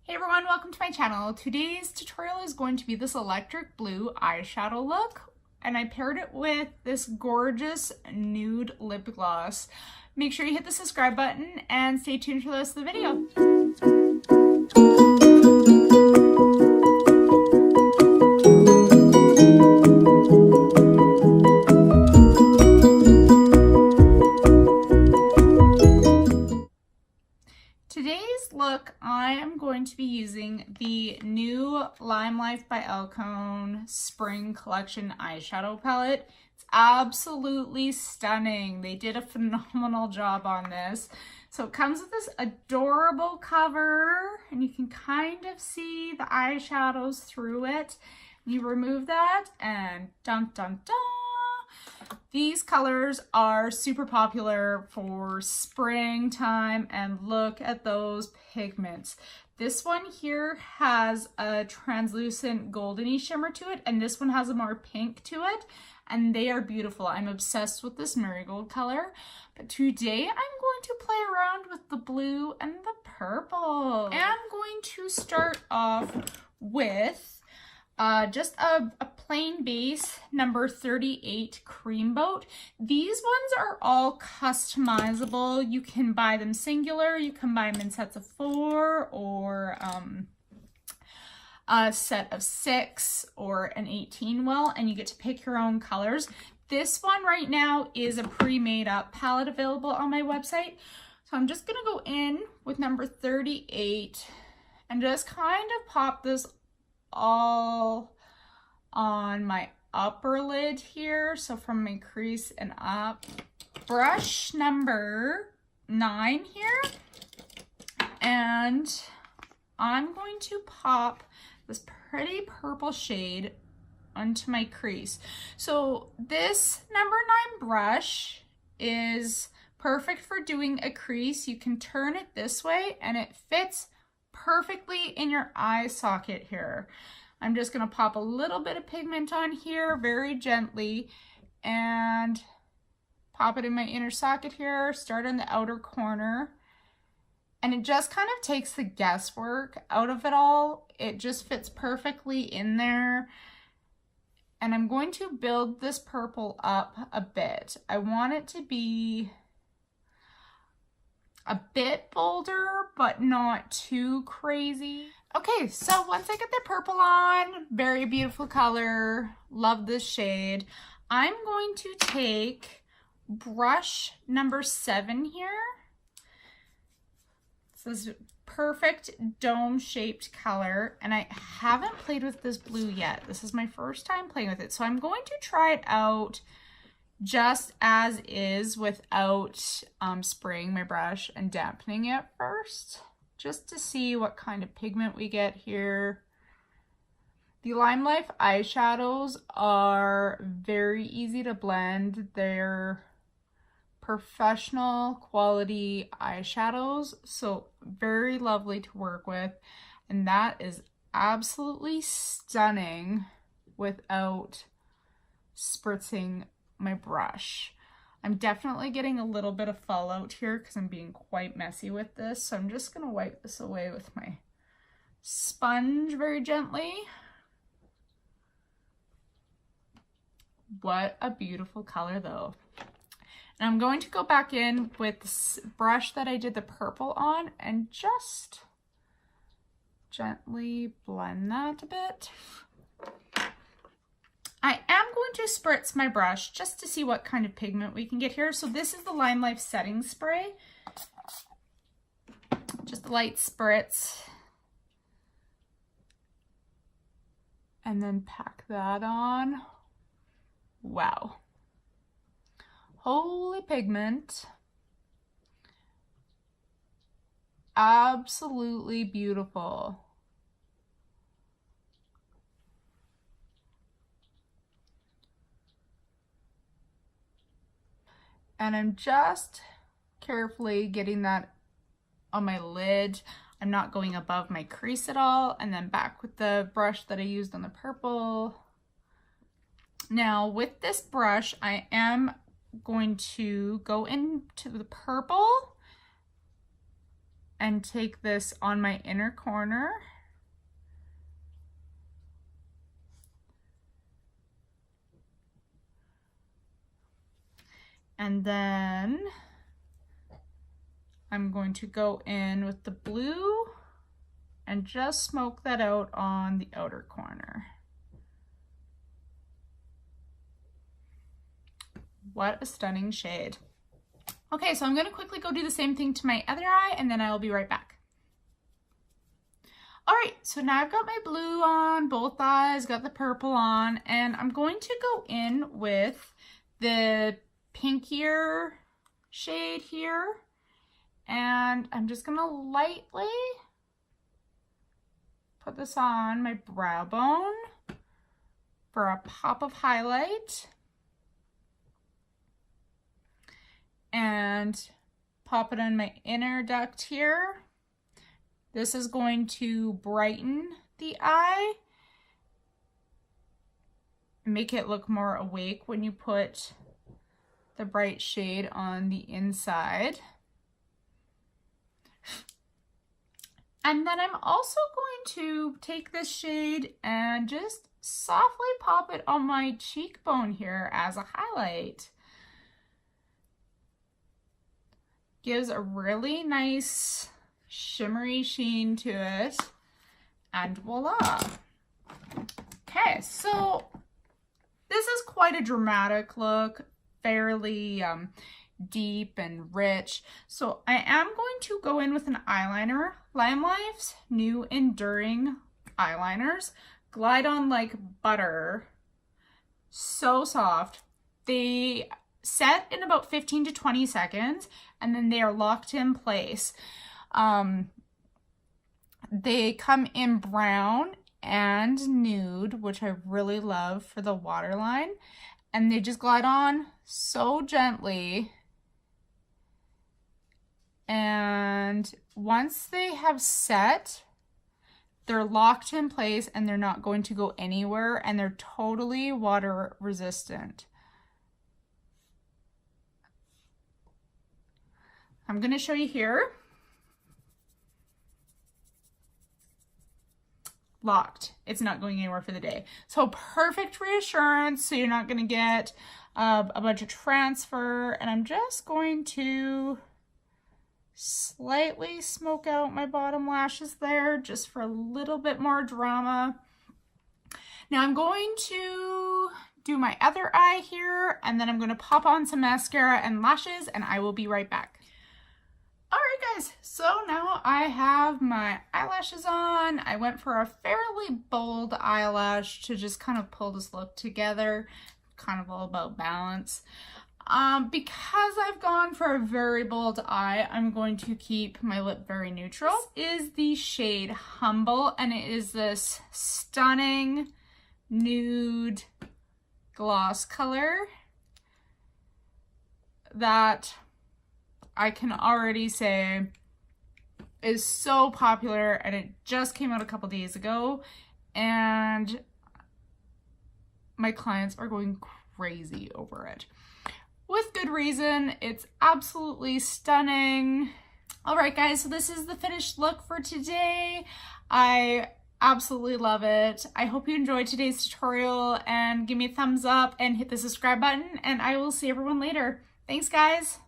Hey everyone, welcome to my channel. Today's tutorial is going to be this electric blue eyeshadow look, and I paired it with this gorgeous nude lip gloss. Make sure you hit the subscribe button and stay tuned for the rest of the video. Today's look, I am going to be using the new Lime Life by Elcone Spring Collection eyeshadow palette. It's absolutely stunning. They did a phenomenal job on this. So it comes with this adorable cover, and you can kind of see the eyeshadows through it. You remove that, and dun dun dun! These colors are super popular for springtime, and look at those pigments. This one here has a translucent goldeny shimmer to it, and this one has a more pink to it, and they are beautiful. I'm obsessed with this marigold color, but today I'm going to play around with the blue and the purple. And I'm going to start off with just a plain base number 38 cream boat. These ones are all customizable. You can buy them singular, you can buy them in sets of 4, or a set of 6, or an 18 well, and you get to pick your own colors. This one right now is a pre-made up palette available on my website. So I'm just gonna go in with number 38 and just kind of pop this all on my upper lid here, so from my crease and up. Brush number 9 here, and I'm going to pop this pretty purple shade onto my crease. So this number 9 brush is perfect for doing a crease. You can turn it this way and it fits perfectly in your eye socket here. I'm just going to pop a little bit of pigment on here very gently and pop it in my inner socket here, start on the outer corner, and it just kind of takes the guesswork out of it all. It just fits perfectly in there. And I'm going to build this purple up a bit. I want it to be a bit bolder, but not too crazy. Okay, so once I get the purple on, very beautiful color, love this shade. I'm going to take brush number 7 here. This is perfect dome-shaped color, and I haven't played with this blue yet. This is my first time playing with it, so I'm going to try it out just as is without spraying my brush and dampening it first, just to see what kind of pigment we get here. The Lime Life eyeshadows are very easy to blend. They're professional quality eyeshadows, so very lovely to work with, and that is absolutely stunning without spritzing my brush. I'm definitely getting a little bit of fallout here because I'm being quite messy with this, so I'm just going to wipe this away with my sponge very gently. What a beautiful color though. And I'm going to go back in with this brush that I did the purple on and just gently blend that a bit. I am going to spritz my brush just to see what kind of pigment we can get here. So this is the Lime Life setting spray. Just a light spritz. And then pack that on. Wow. Holy pigment. Absolutely beautiful. And I'm just carefully getting that on my lid. I'm not going above my crease at all. And then back with the brush that I used on the purple. Now with this brush, I am going to go into the purple and take this on my inner corner. And then I'm going to go in with the blue and just smoke that out on the outer corner. What a stunning shade. Okay, so I'm gonna quickly go do the same thing to my other eye and then I will be right back. All right, so now I've got my blue on both eyes, got the purple on, and I'm going to go in with the pinkier shade here. And I'm just gonna lightly put this on my brow bone for a pop of highlight. And pop it on my inner duct here. This is going to brighten the eye, make it look more awake when you put the bright shade on the inside. And then I'm also going to take this shade and just softly pop it on my cheekbone here as a highlight. Gives a really nice shimmery sheen to it, and voila. Okay, so this is quite a dramatic look, fairly deep and rich. So I am going to go in with an eyeliner. Lime Life's new enduring eyeliners glide on like butter. So soft. They set in about 15 to 20 seconds and then they are locked in place. They come in brown and nude, which I really love for the waterline, and they just glide on so gently. And once they have set, they're locked in place and they're not going to go anywhere, and they're totally water resistant. I'm going to show you here. Locked. It's not going anywhere for the day. So perfect reassurance, so you're not going to get a bunch of transfer. And I'm just going to slightly smoke out my bottom lashes there just for a little bit more drama. Now I'm going to do my other eye here, and then I'm going to pop on some mascara and lashes, and I will be right back. Alright guys, so now I have my eyelashes on. I went for a fairly bold eyelash to just kind of pull this look together. Kind of all about balance. Because I've gone for a very bold eye, I'm going to keep my lip very neutral. This is the shade Humble, and it is this stunning nude gloss color that I can already say is so popular, and it just came out a couple days ago, and my clients are going crazy over it. With good reason. It's absolutely stunning. All right guys, so this is the finished look for today. I absolutely love it. I hope you enjoyed today's tutorial, and give me a thumbs up and hit the subscribe button, and I will see everyone later. Thanks guys.